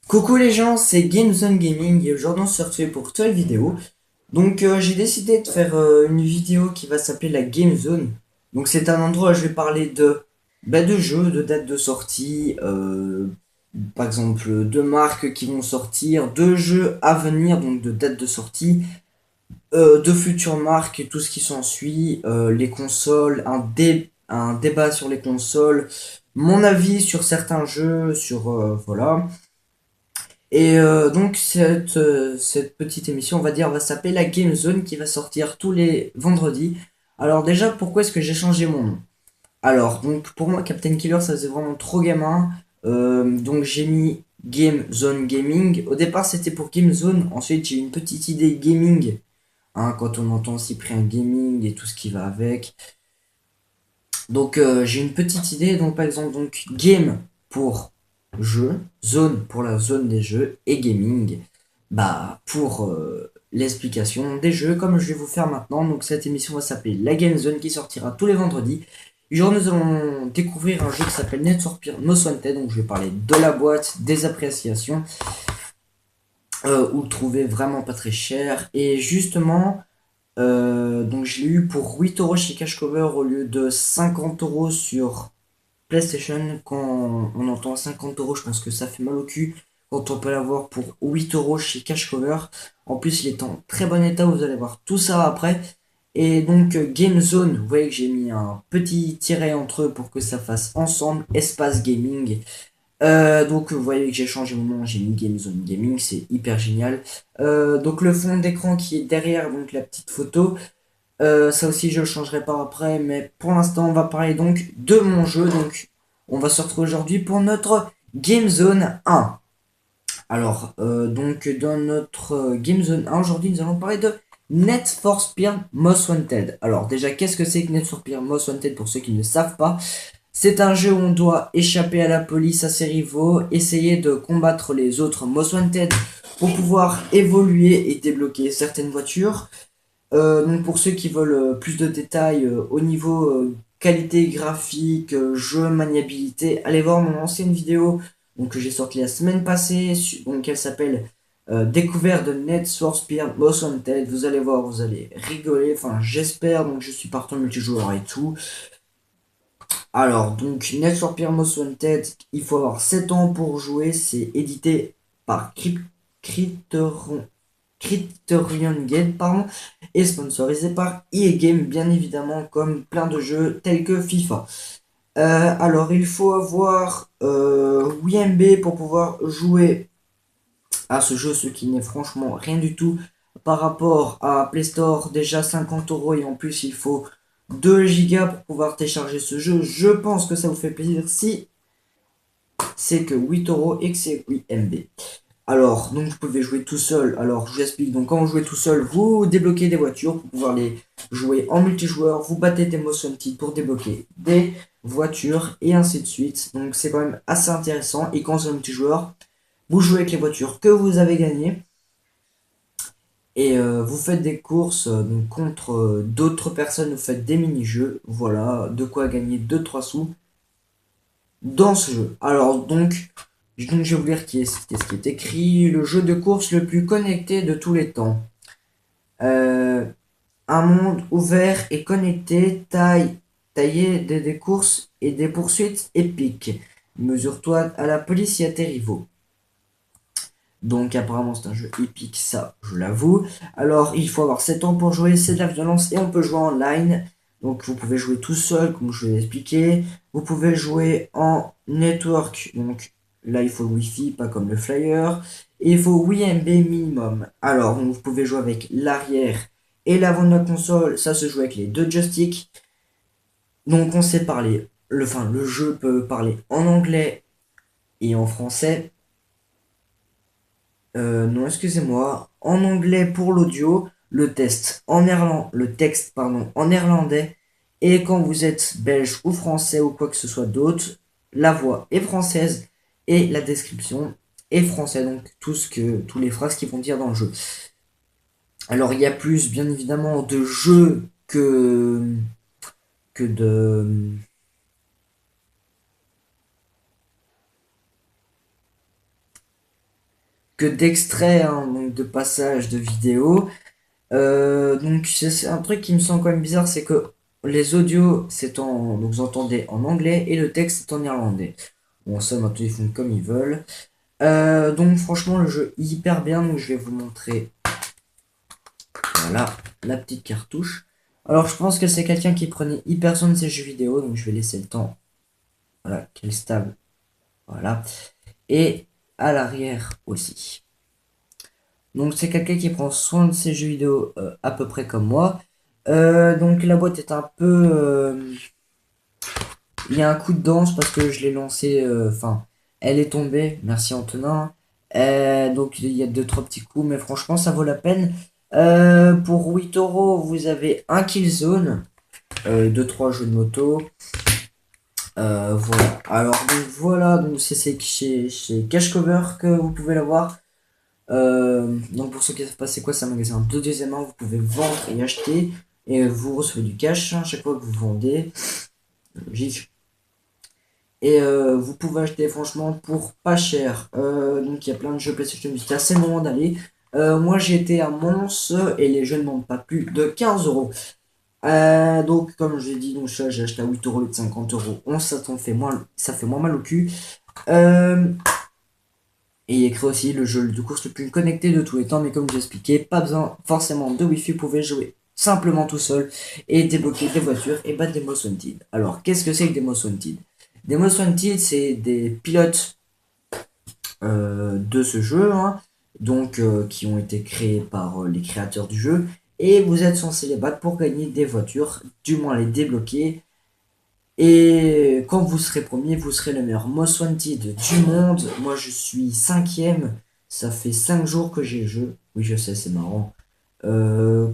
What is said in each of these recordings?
Coucou les gens, c'est GameZone Gaming et aujourd'hui on se retrouve pour une nouvelle vidéo. Donc j'ai décidé de faire une vidéo qui va s'appeler la GameZone. Donc c'est un endroit où je vais parler de jeux, de dates de sortie, par exemple de marques qui vont sortir, de jeux à venir, donc de dates de sortie, de futures marques et tout ce qui s'ensuit, les consoles, un débat sur les consoles, mon avis sur certains jeux, voilà. Et donc cette petite émission, on va dire, va s'appeler la Game Zone qui va sortir tous les vendredis. Alors déjà, pourquoi est-ce que j'ai changé mon nom? Alors, donc pour moi, Captain Killer, ça faisait vraiment trop gamin. Donc j'ai mis Game Zone Gaming. Au départ, c'était pour Game Zone. Ensuite, j'ai eu une petite idée gaming. Hein, quand on entend Cyprien Gaming et tout ce qui va avec. Donc j'ai une petite idée, donc par exemple donc game pour jeu, zone pour la zone des jeux et gaming bah pour l'explication des jeux comme je vais vous faire maintenant. Donc cette émission va s'appeler la Game Zone qui sortira tous les vendredis. Aujourd'hui nous allons découvrir un jeu qui s'appelle Need for Speed Most Wanted, donc je vais parler de la boîte, des appréciations, où le trouver vraiment pas très cher et justement donc je l'ai eu pour 8 € chez Cash Cover au lieu de 50 € sur PlayStation. Quand on entend 50 €, je pense que ça fait mal au cul quand on peut l'avoir pour 8 € chez Cash Cover. En plus, il est en très bon état, vous allez voir tout ça après. Et donc, Game Zone, vous voyez que j'ai mis un petit tiret entre eux pour que ça fasse ensemble, espace gaming. Donc, vous voyez que j'ai changé mon nom, j'ai mis Game Zone Gaming, c'est hyper génial. Donc, le fond d'écran qui est derrière, donc la petite photo, ça aussi je le changerai pas après, mais pour l'instant on va parler donc de mon jeu. Donc on va se retrouver aujourd'hui pour notre Game Zone 1. Alors donc dans notre Game Zone 1 aujourd'hui nous allons parler de Need for Speed Most Wanted. Alors déjà qu'est-ce que c'est que Need for Speed Most Wanted pour ceux qui ne savent pas? C'est un jeu où on doit échapper à la police, à ses rivaux, essayer de combattre les autres Most Wanted pour pouvoir évoluer et débloquer certaines voitures. Donc pour ceux qui veulent plus de détails au niveau qualité graphique, jeu, maniabilité, allez voir mon ancienne vidéo donc, que j'ai sortie la semaine passée. Donc elle s'appelle Découverte de Need for Speed Most Wanted. Vous allez voir, vous allez rigoler. Enfin j'espère. Donc je suis partant multijoueur et tout. Alors donc Need for Speed Most Wanted, il faut avoir 7 ans pour jouer. C'est édité par Criterion Criterion Game, pardon, et sponsorisé par EA Game, bien évidemment, comme plein de jeux tels que FIFA. Alors, il faut avoir WMB pour pouvoir jouer à ce jeu, ce qui n'est franchement rien du tout par rapport à Play Store, déjà 50 € et en plus il faut 2 gigas pour pouvoir télécharger ce jeu. Je pense que ça vous fait plaisir si c'est que 8 € et que c'est WMB. Alors, donc vous pouvez jouer tout seul. Alors, je vous explique. Donc, quand vous jouez tout seul, vous débloquez des voitures pour pouvoir les jouer en multijoueur. Vous battez des motions petites pour débloquer des voitures et ainsi de suite. Donc, c'est quand même assez intéressant. Et quand c'est en multijoueur, vous jouez avec les voitures que vous avez gagnées et vous faites des courses donc, contre d'autres personnes. Vous faites des mini-jeux. Voilà, de quoi gagner deux trois sous dans ce jeu. Alors, donc je vais vous lire ce qui est écrit. Le jeu de course le plus connecté de tous les temps. Euh, un monde ouvert et connecté, taillé des courses et des poursuites épiques. Mesure-toi à la police et à tes rivaux. Donc apparemment c'est un jeu épique, ça je l'avoue. Alors il faut avoir 7 ans pour jouer, c'est de la violence et on peut jouer en ligne. Donc vous pouvez jouer tout seul comme je vous l'ai expliqué. Vous pouvez jouer en network, donc là il faut le wifi, pas comme le flyer. Et il faut 8 MB minimum. Alors donc, vous pouvez jouer avec l'arrière et l'avant de la console, ça se joue avec les deux joysticks. Donc on sait parler, le jeu peut parler en anglais et en français. Non, excusez-moi. En anglais pour l'audio, le texte, pardon, en néerlandais. Et quand vous êtes belge ou français ou quoi que ce soit d'autre, la voix est française et la description est française. Donc tous les phrases qu'ils vont dire dans le jeu. Alors il y a plus, bien évidemment, de jeux que de, que d'extraits, hein, donc de passages de vidéos. Donc c'est un truc qui me semble quand même bizarre, c'est que les audios, donc vous entendez en anglais et le texte est en irlandais. Bon, ça maintenant ils font comme ils veulent. Donc franchement le jeu est hyper bien, donc je vais vous montrer, voilà, la petite cartouche. Alors je pense que c'est quelqu'un qui prenait hyper soin de ses jeux vidéo, donc je vais laisser le temps, voilà, qu'elle stable, voilà. Et à l'arrière aussi. Donc c'est quelqu'un qui prend soin de ses jeux vidéo à peu près comme moi. Donc la boîte est un peu... il y a un coup de danse parce que je l'ai lancé... Enfin, elle est tombée. Merci Antonin. Donc il y a deux trois petits coups, mais franchement ça vaut la peine. Pour 8 euros, vous avez un Killzone, 2-3 jeux de moto. Voilà. Alors donc voilà, donc c'est chez Cash Cover que vous pouvez l'avoir. Donc pour ceux qui savent pas c'est quoi, c'est un magasin de deuxième main, vous pouvez vendre et acheter et vous recevez du cash à chaque fois que vous vendez. GIF. Et vous pouvez acheter franchement pour pas cher. Donc il y a plein de jeux PlayStation Vita, c'est le moment d'aller. Moi j'ai été à Mons et les jeux ne montent pas plus de 15 euros. Donc comme je l'ai dit, donc ça j'ai acheté à 8 euros au lieu de 50 euros. Ça fait moins mal au cul. Et il écrit aussi le jeu de course le plus connecté de tous les temps, mais comme je expliqué, pas besoin forcément de Wi-Fi, vous pouvez jouer simplement tout seul et débloquer des voitures et battre des Most Wanted. Alors, qu'est-ce que c'est que des Most Wanted? Des Most Wanted, c'est des pilotes de ce jeu, hein, donc qui ont été créés par les créateurs du jeu, et vous êtes censé les battre pour gagner des voitures, du moins les débloquer. Et quand vous serez premier, vous serez le meilleur Most Wanted du monde. Moi, je suis cinquième. Ça fait 5 jours que j'ai le jeu. Oui, je sais, c'est marrant.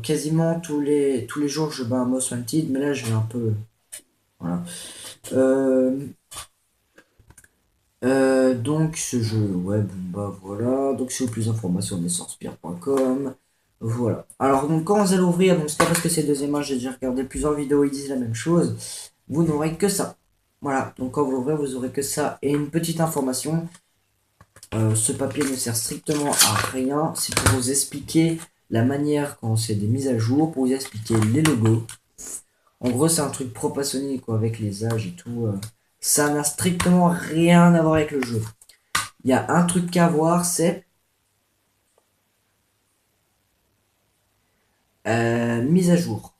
Quasiment tous les jours, je bats un Most Wanted. Mais là, je vais un peu... Voilà. Donc, ce jeu, ouais, bon, bah voilà. Donc, si vous voulez plus d'informations, on est sur spire.com. Voilà. Alors, donc, quand vous allez ouvrir, donc c'est pas parce que c'est deuxième âge, j'ai déjà regardé plusieurs vidéos, ils disent la même chose. Vous n'aurez que ça. Voilà, donc quand vous l'ouvrez, vous aurez que ça. Et une petite information, ce papier ne sert strictement à rien. C'est pour vous expliquer la manière quand c'est des mises à jour, pour vous expliquer les logos. En gros, c'est un truc pro passionné quoi, avec les âges et tout. Ça n'a strictement rien à voir avec le jeu. Il y a un truc qu'à voir, c'est mise à jour.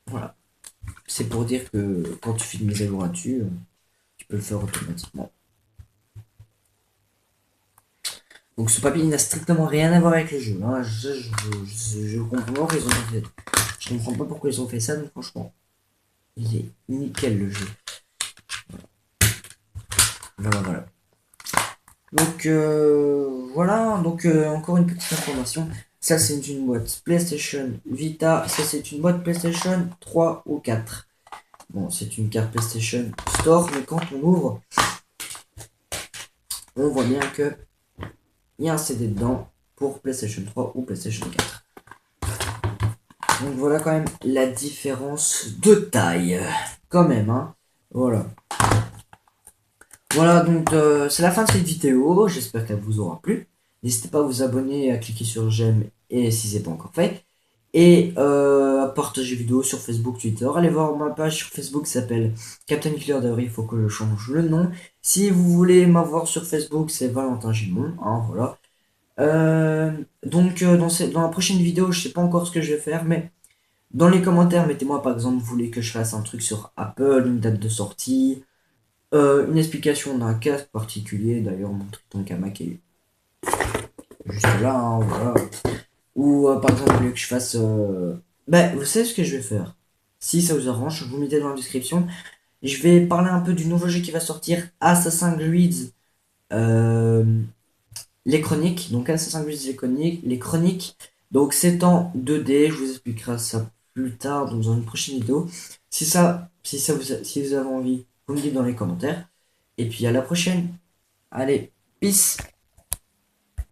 Voilà. C'est pour dire que quand tu fais une mise à jour là-dessus, tu peux le faire automatiquement. Donc ce papier n'a strictement rien à voir avec le jeu. Hein. Je comprends pas Je comprends pas pourquoi ils ont fait ça, mais franchement, il est nickel le jeu. Voilà, voilà. Donc voilà, donc encore une petite information. Ça c'est une boîte PlayStation Vita, ça c'est une boîte PlayStation 3 ou 4. Bon, c'est une carte PlayStation Store, mais quand on ouvre, on voit bien que il y a un CD dedans pour PlayStation 3 ou PlayStation 4. Donc voilà quand même la différence de taille. Quand même, hein. Voilà. Voilà, donc c'est la fin de cette vidéo. J'espère qu'elle vous aura plu. N'hésitez pas à vous abonner, à cliquer sur j'aime et si c'est pas encore fait. Et à partager vidéo sur Facebook, Twitter. Allez voir ma page sur Facebook qui s'appelle Captain Killer Diary. Il faut que je change le nom. Si vous voulez m'avoir sur Facebook, c'est Valentin Gimon. Hein, voilà. Donc dans la prochaine vidéo, je sais pas encore ce que je vais faire, mais dans les commentaires, mettez-moi par exemple, vous voulez que je fasse un truc sur Apple, une date de sortie, une explication d'un casque particulier, d'ailleurs mon Triton Kamac est juste là, hein, voilà. Ou par exemple, vous voulez que je fasse... Ben, vous savez ce que je vais faire. Si ça vous arrange, vous mettez dans la description. Je vais parler un peu du nouveau jeu qui va sortir, Assassin's Creed, les chroniques. Donc Assassin's Creed, les chroniques. Donc c'est en 2D, je vous expliquerai ça plus tard dans une prochaine vidéo. Si vous avez envie, vous me dites dans les commentaires. Et puis à la prochaine. Allez, peace.